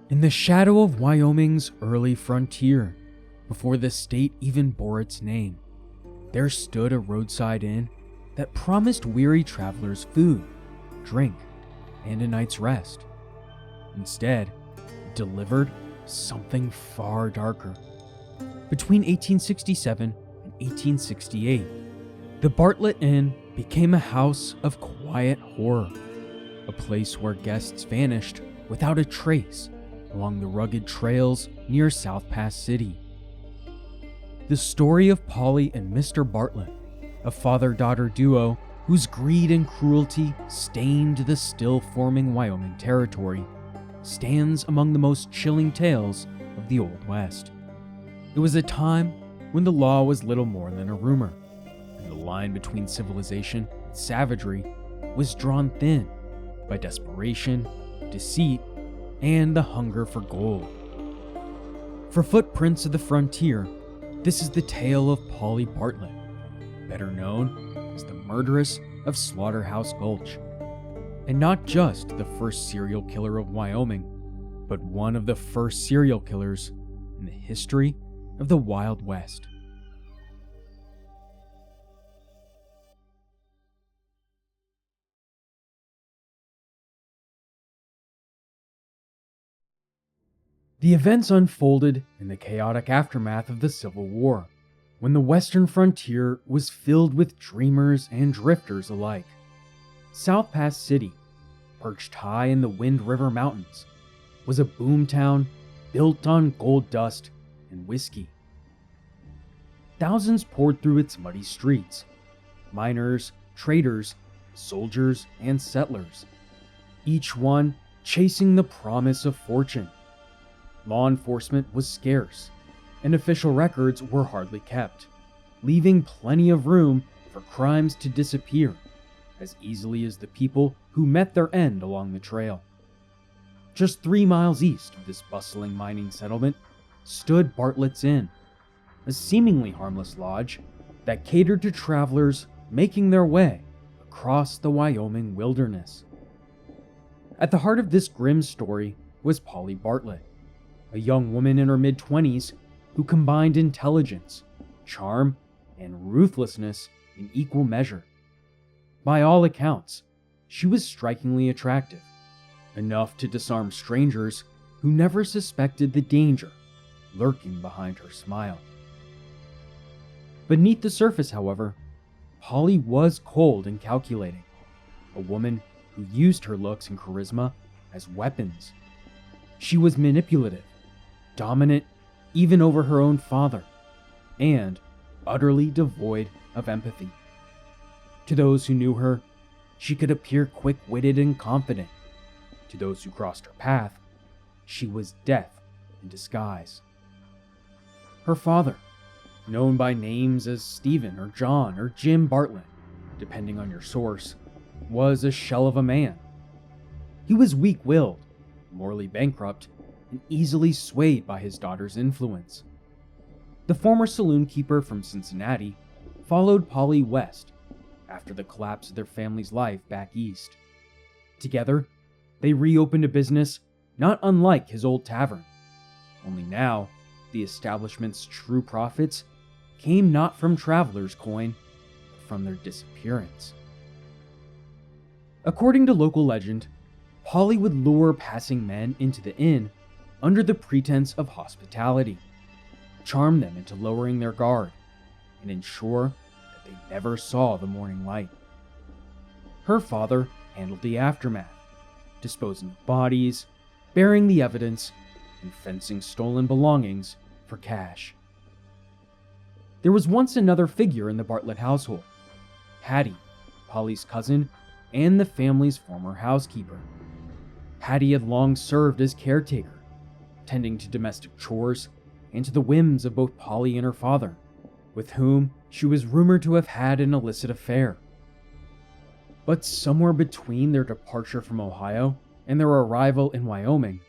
In the shadow of Wyoming's early frontier, before the state even bore its name, there stood a roadside inn that promised weary travelers food, drink, and a night's rest. Instead, it delivered something far darker. Between 1867 and 1868, the Bartlett Inn became a house of quiet horror, a place where guests vanished without a trace along the rugged trails near South Pass City. The story of Polly and Mr. Bartlett, a father-daughter duo whose greed and cruelty stained the still-forming Wyoming Territory, stands among the most chilling tales of the Old West. It was a time when the law was little more than a rumor, and the line between civilization and savagery was drawn thin by desperation, deceit, and the hunger for gold. For Footprints of the Frontier, this is the tale of Polly Bartlett, better known as the Murderess of Slaughterhouse Gulch, and not just the first serial killer of Wyoming, but one of the first serial killers in the history of the Wild West. The events unfolded in the chaotic aftermath of the Civil War, when the western frontier was filled with dreamers and drifters alike. South Pass City, perched high in the Wind River Mountains, was a boomtown built on gold dust and whiskey. Thousands poured through its muddy streets: miners, traders, soldiers, and settlers, each one chasing the promise of fortune. Law enforcement was scarce, and official records were hardly kept, leaving plenty of room for crimes to disappear as easily as the people who met their end along the trail. Just 3 miles east of this bustling mining settlement stood Bartlett's Inn, a seemingly harmless lodge that catered to travelers making their way across the Wyoming wilderness. At the heart of this grim story was Polly Bartlett, a young woman in her mid-20s who combined intelligence, charm, and ruthlessness in equal measure. By all accounts, she was strikingly attractive, enough to disarm strangers who never suspected the danger lurking behind her smile. Beneath the surface, however, Polly was cold and calculating, a woman who used her looks and charisma as weapons. She was manipulative, dominant even over her own father, and utterly devoid of empathy. To those who knew her, she could appear quick-witted and confident. To those who crossed her path, she was death in disguise. Her father, known by names as Stephen or John or Jim Bartlett, depending on your source, was a shell of a man. He was weak-willed, morally bankrupt, and easily swayed by his daughter's influence. The former saloon keeper from Cincinnati followed Polly west after the collapse of their family's life back east. Together, they reopened a business not unlike his old tavern, only now the establishment's true profits came not from travelers' coin, but from their disappearance. According to local legend, Polly would lure passing men into the inn under the pretense of hospitality, charm them into lowering their guard, and ensure that they never saw the morning light. Her father handled the aftermath, disposing of bodies, burying the evidence, and fencing stolen belongings for cash. There was once another figure in the Bartlett household, Hattie, Polly's cousin and the family's former housekeeper. Hattie had long served as caretaker, tending to domestic chores and to the whims of both Polly and her father, with whom she was rumored to have had an illicit affair. But somewhere between their departure from Ohio and their arrival in Wyoming,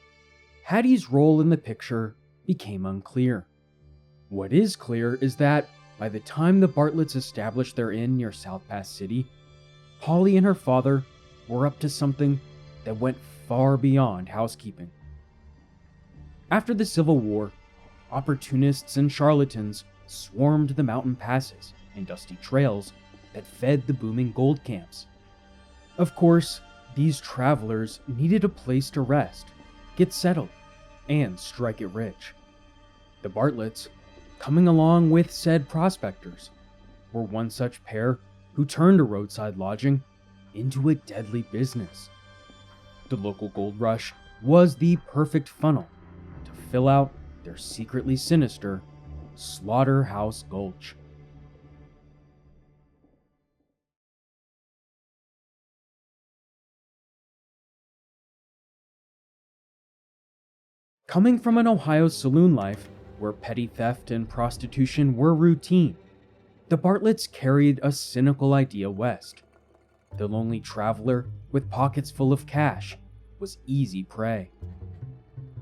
Hattie's role in the picture became unclear. What is clear is that by the time the Bartletts established their inn near South Pass City, Polly and her father were up to something that went far beyond housekeeping. After the Civil War, opportunists and charlatans swarmed the mountain passes and dusty trails that fed the booming gold camps. Of course, these travelers needed a place to rest, get settled, and strike it rich. The Bartletts, coming along with said prospectors, were one such pair who turned a roadside lodging into a deadly business. The local gold rush was the perfect funnel to fill out their secretly sinister Slaughterhouse Gulch. Coming from an Ohio saloon life where petty theft and prostitution were routine, the Bartletts carried a cynical idea west. The lonely traveler with pockets full of cash was easy prey.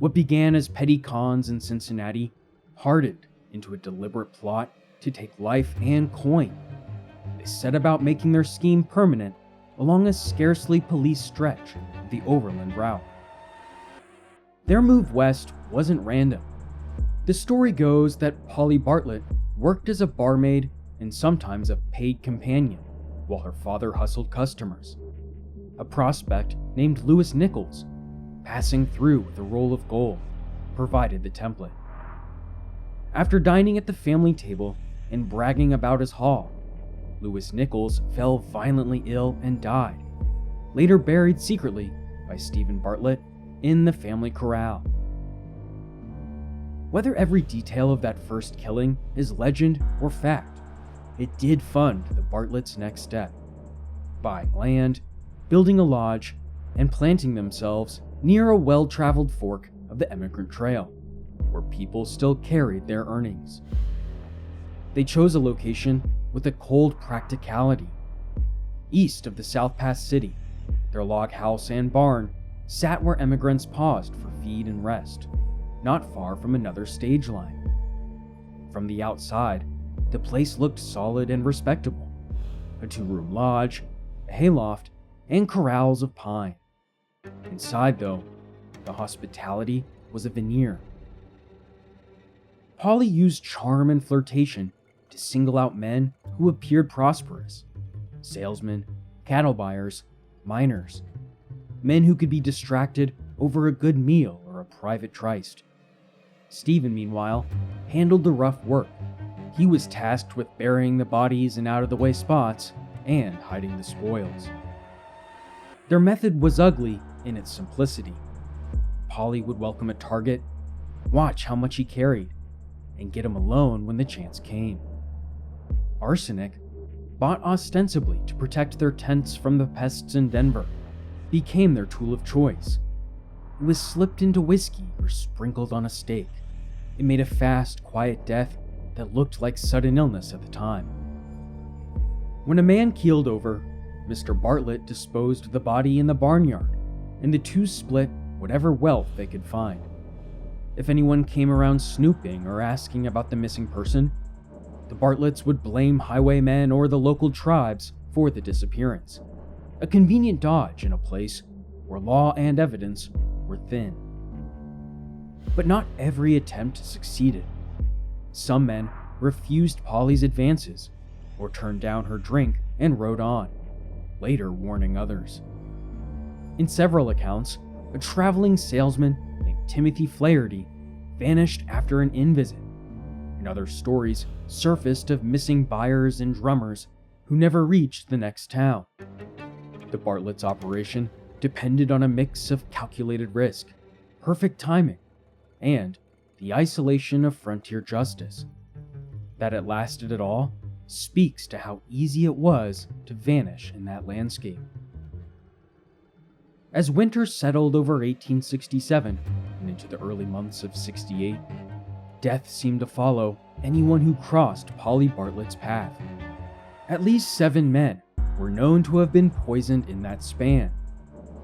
What began as petty cons in Cincinnati hardened into a deliberate plot to take life and coin. They set about making their scheme permanent along a scarcely policed stretch of the overland route. Their move west wasn't random. The story goes that Polly Bartlett worked as a barmaid and sometimes a paid companion while her father hustled customers. A prospect named Lewis Nichols, passing through with a roll of gold, provided the template. After dining at the family table and bragging about his haul, Lewis Nichols fell violently ill and died, later buried secretly by Stephen Bartlett in the family corral. Whether every detail of that first killing is legend or fact, it did fund the Bartletts' next step, buying land, building a lodge, and planting themselves near a well-traveled fork of the Emigrant Trail, where people still carried their earnings. They chose a location with a cold practicality. East of the South Pass City, their log house and barn sat where emigrants paused for feed and rest, not far from another stage line. From the outside, the place looked solid and respectable. A 2-room lodge, a hayloft, and corrals of pine. Inside, though, the hospitality was a veneer. Polly used charm and flirtation to single out men who appeared prosperous: salesmen, cattle buyers, miners, men who could be distracted over a good meal or a private tryst. Stephen, meanwhile, handled the rough work. He was tasked with burying the bodies in out-of-the-way spots and hiding the spoils. Their method was ugly in its simplicity. Polly would welcome a target, watch how much he carried, and get him alone when the chance came. Arsenic, bought ostensibly to protect their tents from the pests in Denver, became their tool of choice. It was slipped into whiskey or sprinkled on a steak. It made a fast, quiet death that looked like sudden illness at the time. When a man keeled over, Mr. Bartlett disposed of the body in the barnyard, and the two split whatever wealth they could find. If anyone came around snooping or asking about the missing person, the Bartletts would blame highwaymen or the local tribes for the disappearance. A convenient dodge in a place where law and evidence were thin. But not every attempt succeeded. Some men refused Polly's advances or turned down her drink and rode on, later warning others. In several accounts, a traveling salesman named Timothy Flaherty vanished after an inn visit, and other stories surfaced of missing buyers and drummers who never reached the next town. The Bartlett's operation depended on a mix of calculated risk, perfect timing, and the isolation of frontier justice. That it lasted at all speaks to how easy it was to vanish in that landscape. As winter settled over 1867 and into the early months of 68, death seemed to follow anyone who crossed Polly Bartlett's path. At least 7 men were known to have been poisoned in that span,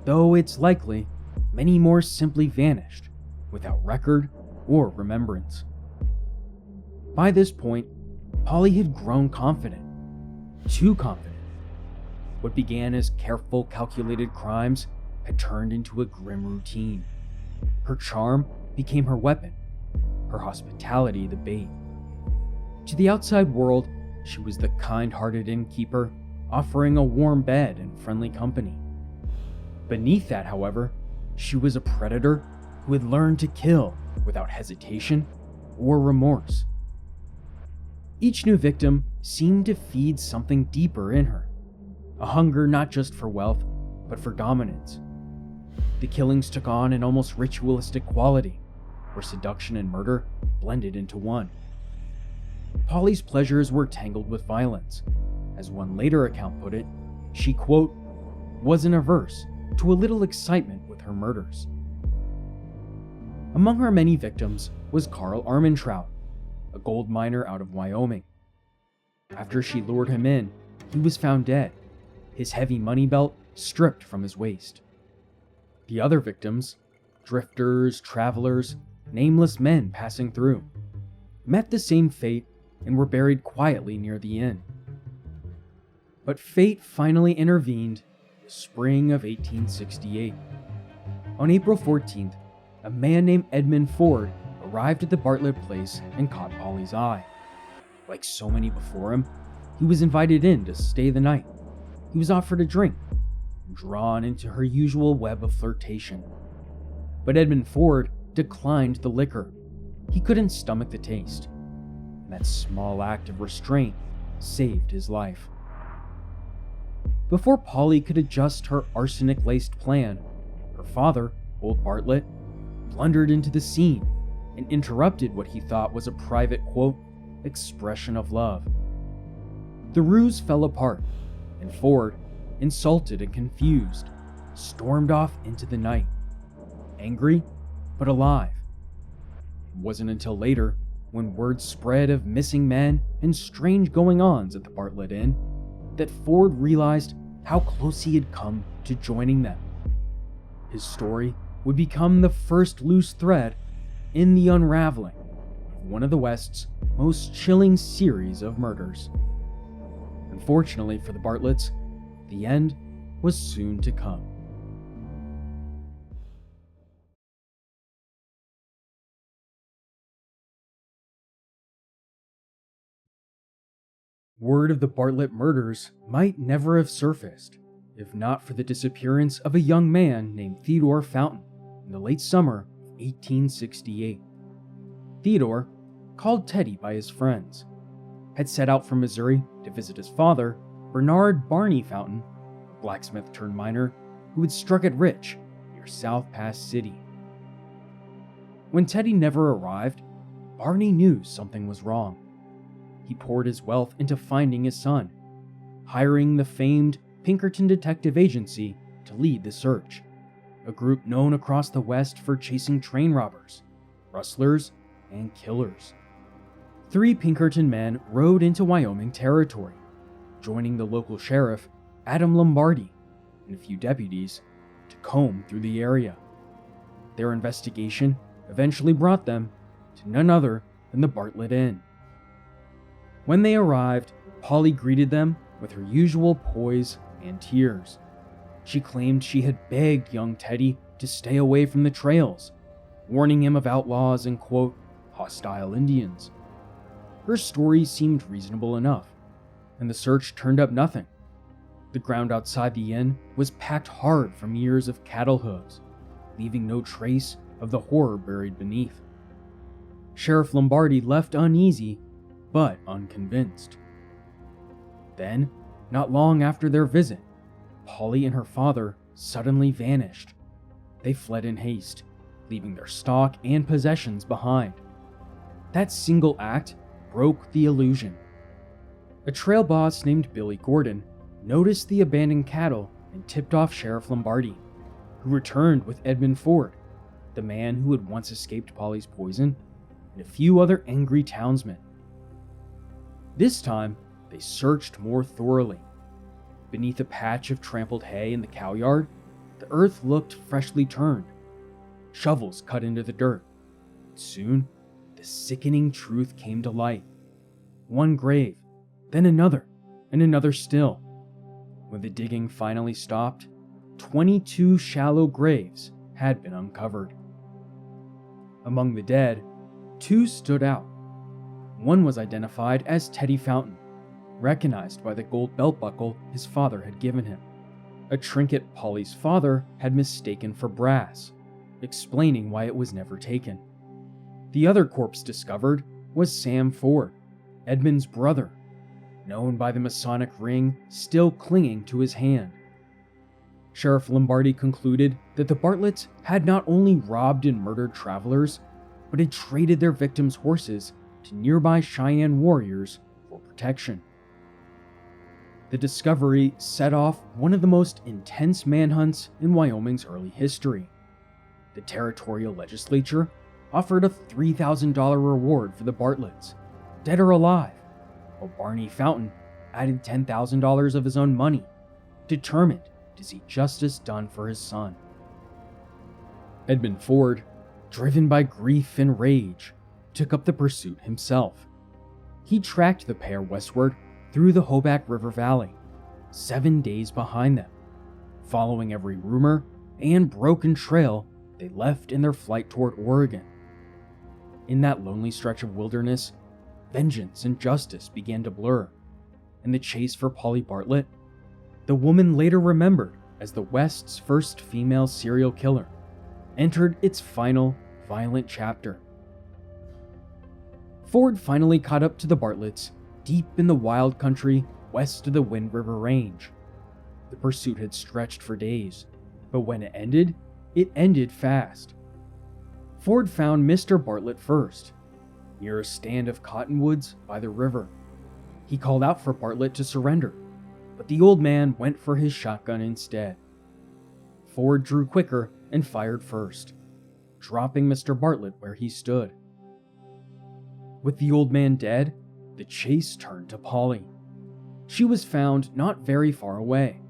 though it's likely many more simply vanished without record or remembrance. By this point, Polly had grown confident, too confident. What began as careful, calculated crimes had turned into a grim routine. Her charm became her weapon, her hospitality the bait. To the outside world, she was the kind-hearted innkeeper, offering a warm bed and friendly company. Beneath that, however, she was a predator who had learned to kill without hesitation or remorse. Each new victim seemed to feed something deeper in her, a hunger not just for wealth, but for dominance. The killings took on an almost ritualistic quality, where seduction and murder blended into one. Polly's pleasures were tangled with violence. As one later account put it, she, quote, wasn't averse to a little excitement with her murders. Among her many victims was Carl Armentrout, a gold miner out of Wyoming. After she lured him in, he was found dead, his heavy money belt stripped from his waist. The other victims, drifters, travelers, nameless men passing through, met the same fate and were buried quietly near the inn. But fate finally intervened in the spring of 1868. On April 14th, a man named Edmund Ford arrived at the Bartlett place and caught Polly's eye. Like so many before him, he was invited in to stay the night. He was offered a drink and drawn into her usual web of flirtation. But Edmund Ford declined the liquor. He couldn't stomach the taste. And that small act of restraint saved his life. Before Polly could adjust her arsenic-laced plan, her father, old Bartlett, blundered into the scene and interrupted what he thought was a private, quote, expression of love. The ruse fell apart, and Ford, insulted and confused, stormed off into the night, angry but alive. It wasn't until later, when word spread of missing men and strange going-ons at the Bartlett Inn, that Ford realized how close he had come to joining them. His story would become the first loose thread in the unraveling of one of the West's most chilling series of murders. Unfortunately for the Bartletts, the end was soon to come. Word of the Bartlett murders might never have surfaced, if not for the disappearance of a young man named Theodore Fountain in the late summer of 1868. Theodore, called Teddy by his friends, had set out from Missouri to visit his father, Bernard Barney Fountain, a blacksmith turned miner who had struck it rich near South Pass City. When Teddy never arrived, Barney knew something was wrong. He poured his wealth into finding his son, hiring the famed Pinkerton Detective Agency to lead the search, a group known across the West for chasing train robbers, rustlers, and killers. 3 Pinkerton men rode into Wyoming Territory, joining the local sheriff, Adam Lombardi, and a few deputies to comb through the area. Their investigation eventually brought them to none other than the Bartlett Inn. When they arrived, Polly greeted them with her usual poise and tears. She claimed she had begged young Teddy to stay away from the trails, warning him of outlaws and, quote, hostile Indians. Her story seemed reasonable enough, and the search turned up nothing. The ground outside the inn was packed hard from years of cattle hooves, leaving no trace of the horror buried beneath. Sheriff Lombardi left uneasy, but unconvinced. Then, not long after their visit, Polly and her father suddenly vanished. They fled in haste, leaving their stock and possessions behind. That single act broke the illusion. A trail boss named Billy Gordon noticed the abandoned cattle and tipped off Sheriff Lombardi, who returned with Edmund Ford, the man who had once escaped Polly's poison, and a few other angry townsmen. This time, they searched more thoroughly. Beneath a patch of trampled hay in the cow yard, the earth looked freshly turned. Shovels cut into the dirt. Soon, the sickening truth came to light. One grave, then another, and another still. When the digging finally stopped, 22 shallow graves had been uncovered. Among the dead, 2 stood out. One was identified as Teddy Fountain, recognized by the gold belt buckle his father had given him, a trinket Polly's father had mistaken for brass, explaining why it was never taken. The other corpse discovered was Sam Ford, Edmund's brother, known by the Masonic ring still clinging to his hand. Sheriff Lombardi concluded that the Bartletts had not only robbed and murdered travelers, but had traded their victims' horses to nearby Cheyenne warriors for protection. The discovery set off one of the most intense manhunts in Wyoming's early history. The territorial legislature offered a $3,000 reward for the Bartletts, dead or alive, while Barney Fountain added $10,000 of his own money, determined to see justice done for his son. Edmund Ford, driven by grief and rage, took up the pursuit himself. He tracked the pair westward through the Hoback River Valley, 7 days behind them, following every rumor and broken trail they left in their flight toward Oregon. In that lonely stretch of wilderness, vengeance and justice began to blur, and the chase for Polly Bartlett, the woman later remembered as the West's first female serial killer, entered its final, violent chapter. Ford finally caught up to the Bartletts deep in the wild country west of the Wind River Range. The pursuit had stretched for days, but when it ended fast. Ford found Mr. Bartlett first, near a stand of cottonwoods by the river. He called out for Bartlett to surrender, but the old man went for his shotgun instead. Ford drew quicker and fired first, dropping Mr. Bartlett where he stood. With the old man dead, the chase turned to Polly. She was found not very far away,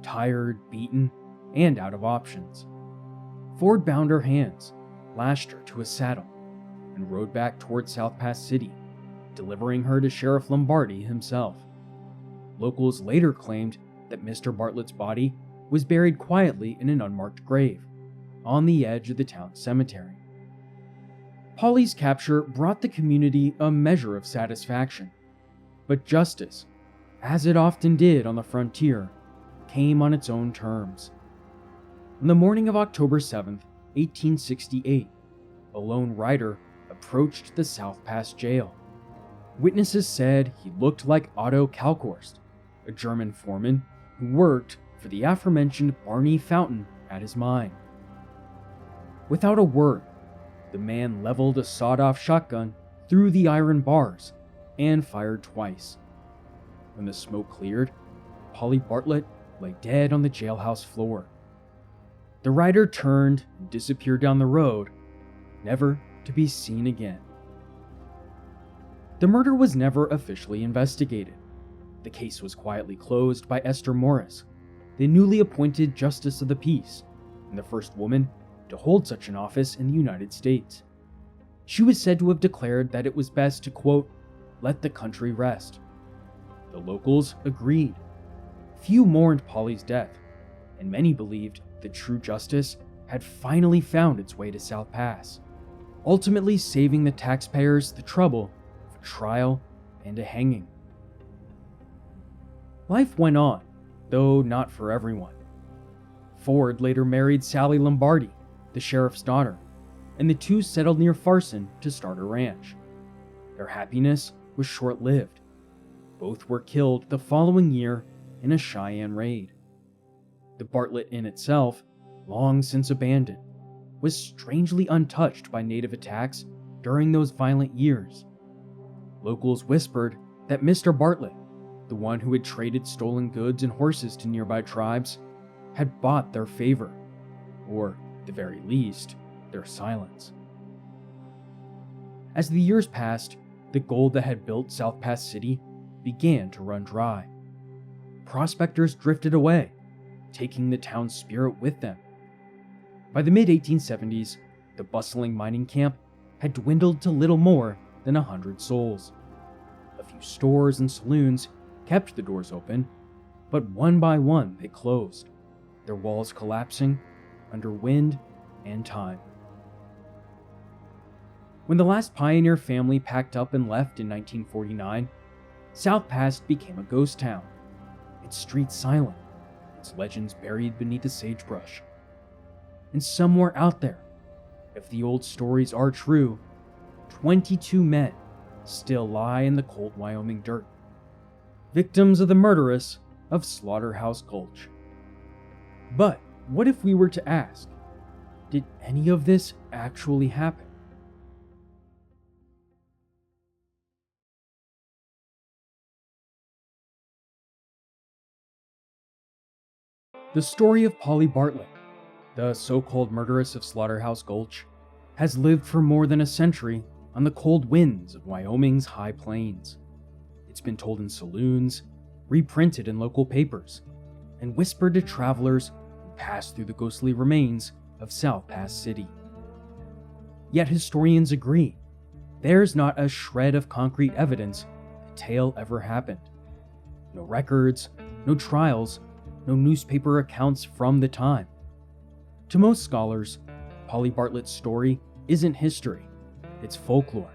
tired, beaten, and out of options. Ford bound her hands, lashed her to a saddle, and rode back toward South Pass City, delivering her to Sheriff Lombardi himself. Locals later claimed that Mr. Bartlett's body was buried quietly in an unmarked grave, on the edge of the town cemetery. Polly's capture brought the community a measure of satisfaction, but justice, as it often did on the frontier, came on its own terms. On the morning of October 7th, 1868, a lone rider approached the South Pass jail. Witnesses said he looked like Otto Kalkhorst, a German foreman who worked for the aforementioned Barney Fountain at his mine. Without a word, the man leveled a sawed-off shotgun through the iron bars and fired twice. When the smoke cleared, Polly Bartlett lay dead on the jailhouse floor. The rider turned and disappeared down the road, never to be seen again. The murder was never officially investigated. The case was quietly closed by Esther Morris, the newly appointed Justice of the Peace, and the first woman to hold such an office in the United States. She was said to have declared that it was best to, quote, let the country rest. The locals agreed. Few mourned Polly's death, and many believed that true justice had finally found its way to South Pass, ultimately saving the taxpayers the trouble of a trial and a hanging. Life went on, though not for everyone. Ford later married Sally Lombardi, the sheriff's daughter, and the two settled near Farson to start a ranch. Their happiness was short-lived. Both were killed the following year in a Cheyenne raid. The Bartlett Inn itself, long since abandoned, was strangely untouched by native attacks during those violent years. Locals whispered that Mr. Bartlett, the one who had traded stolen goods and horses to nearby tribes, had bought their favor, or, at the very least, their silence. As the years passed, the gold that had built South Pass City began to run dry. Prospectors drifted away, taking the town's spirit with them. By the mid-1870s, the bustling mining camp had dwindled to little more than 100 souls. A few stores and saloons kept the doors open, but one by one they closed, their walls collapsing under wind and time. When the last pioneer family packed up and left in 1949, South Pass became a ghost town, its streets silent, its legends buried beneath the sagebrush. And somewhere out there, if the old stories are true, 22 men still lie in the cold Wyoming dirt, victims of the murderess of Slaughterhouse Gulch. But what if we were to ask, did any of this actually happen? The story of Polly Bartlett, the so-called murderess of Slaughterhouse Gulch, has lived for more than a century on the cold winds of Wyoming's high plains. It's been told in saloons, reprinted in local papers, and whispered to travelers who pass through the ghostly remains of South Pass City. Yet historians agree, there's not a shred of concrete evidence the tale ever happened. No records, no trials, no newspaper accounts from the time. To most scholars, Polly Bartlett's story isn't history, it's folklore,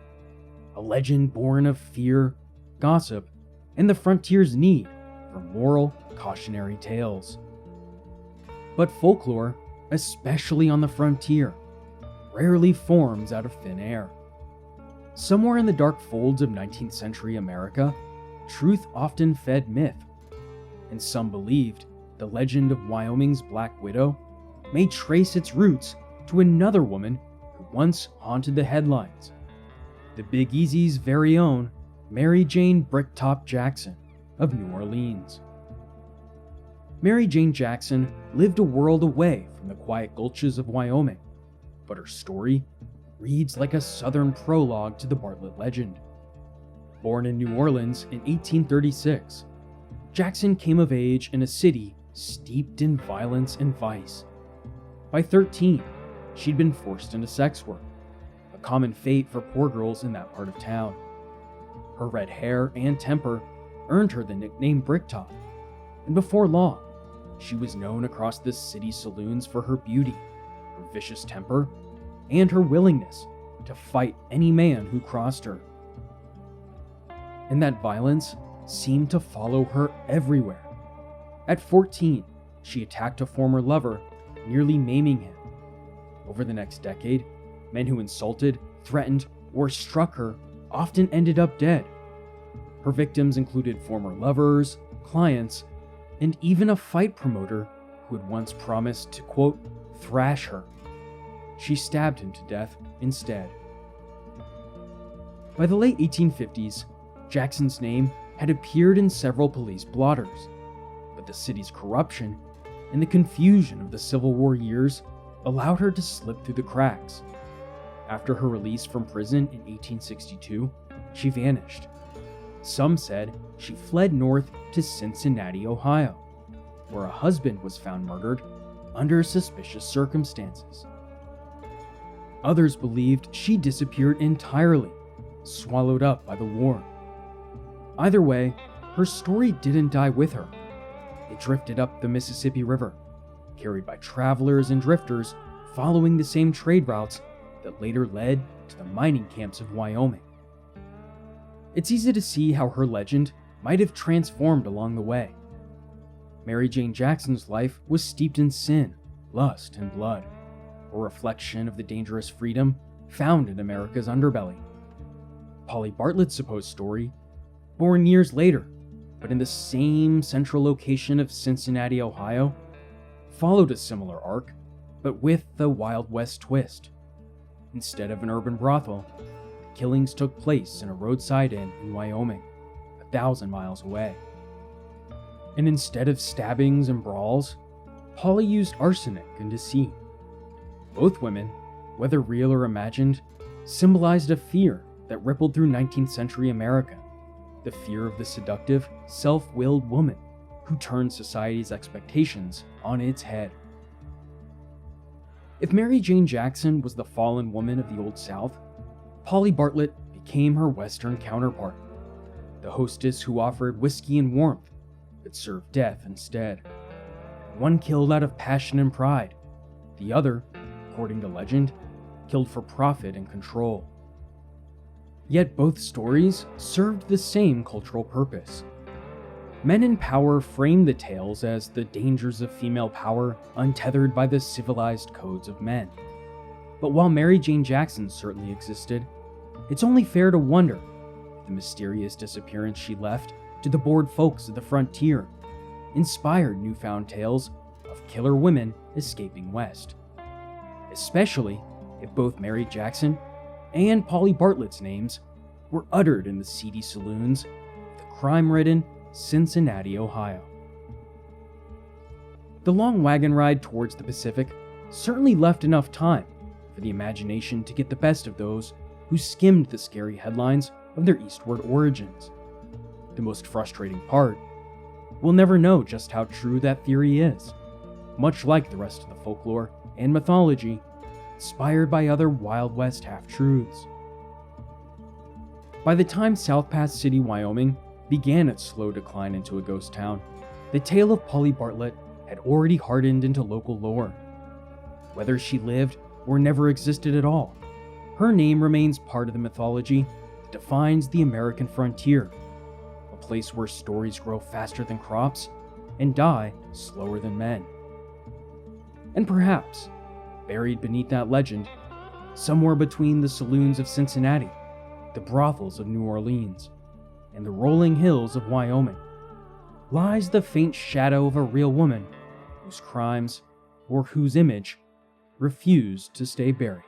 a legend born of fear, gossip, and the frontier's need for moral, cautionary tales. But folklore, especially on the frontier, rarely forms out of thin air. Somewhere in the dark folds of 19th century America, truth often fed myth, and some believed the legend of Wyoming's Black Widow may trace its roots to another woman who once haunted the headlines, the Big Easy's very own Mary Jane Bricktop Jackson of New Orleans. Mary Jane Jackson lived a world away from the quiet gulches of Wyoming, but her story reads like a southern prologue to the Bartlett legend. Born in New Orleans in 1836, Jackson came of age in a city steeped in violence and vice. By 13, she'd been forced into sex work, a common fate for poor girls in that part of town. Her red hair and temper earned her the nickname Bricktop, and before long, she was known across the city's saloons for her beauty, her vicious temper, and her willingness to fight any man who crossed her. And that violence seemed to follow her everywhere. At 14, she attacked a former lover, nearly maiming him. Over the next decade, men who insulted, threatened, or struck her often ended up dead. Her victims included former lovers, clients, and even a fight promoter who had once promised to, quote, thrash her. She stabbed him to death instead. By the late 1850s, Jackson's name had appeared in several police blotters, but the city's corruption and the confusion of the Civil War years allowed her to slip through the cracks. After her release from prison in 1862, she vanished. Some said she fled north to Cincinnati, Ohio, where a husband was found murdered under suspicious circumstances. Others believed she disappeared entirely, swallowed up by the war. Either way, her story didn't die with her. It drifted up the Mississippi River, carried by travelers and drifters following the same trade routes that later led to the mining camps of Wyoming. It's easy to see how her legend might have transformed along the way. Mary Jane Jackson's life was steeped in sin, lust, and blood, a reflection of the dangerous freedom found in America's underbelly. Polly Bartlett's supposed story, born years later, but in the same central location of Cincinnati, Ohio, followed a similar arc, but with the Wild West twist. Instead of an urban brothel, the killings took place in a roadside inn in Wyoming, 1,000 miles away. And instead of stabbings and brawls, Polly used arsenic and deceit. Both women, whether real or imagined, symbolized a fear that rippled through 19th century America. The fear of the seductive, self-willed woman who turned society's expectations on its head. If Mary Jane Jackson was the fallen woman of the Old South, Polly Bartlett became her Western counterpart, the hostess who offered whiskey and warmth, but served death instead. One killed out of passion and pride, the other, according to legend, killed for profit and control. Yet both stories served the same cultural purpose. Men in power framed the tales as the dangers of female power untethered by the civilized codes of men. But while Mary Jane Jackson certainly existed, it's only fair to wonder if the mysterious disappearance she left to the bored folks of the frontier inspired newfound tales of killer women escaping west. Especially if both Mary Jackson and Polly Bartlett's names were uttered in the seedy saloons of the crime-ridden Cincinnati, Ohio. The long wagon ride towards the Pacific certainly left enough time for the imagination to get the best of those who skimmed the scary headlines of their eastward origins. The most frustrating part, we'll never know just how true that theory is, much like the rest of the folklore and mythology inspired by other Wild West half-truths. By the time South Pass City, Wyoming began its slow decline into a ghost town, the tale of Polly Bartlett had already hardened into local lore. Whether she lived or never existed at all, her name remains part of the mythology that defines the American frontier, a place where stories grow faster than crops and die slower than men. And perhaps, buried beneath that legend, somewhere between the saloons of Cincinnati, the brothels of New Orleans, and the rolling hills of Wyoming, lies the faint shadow of a real woman whose crimes, or whose image, refused to stay buried.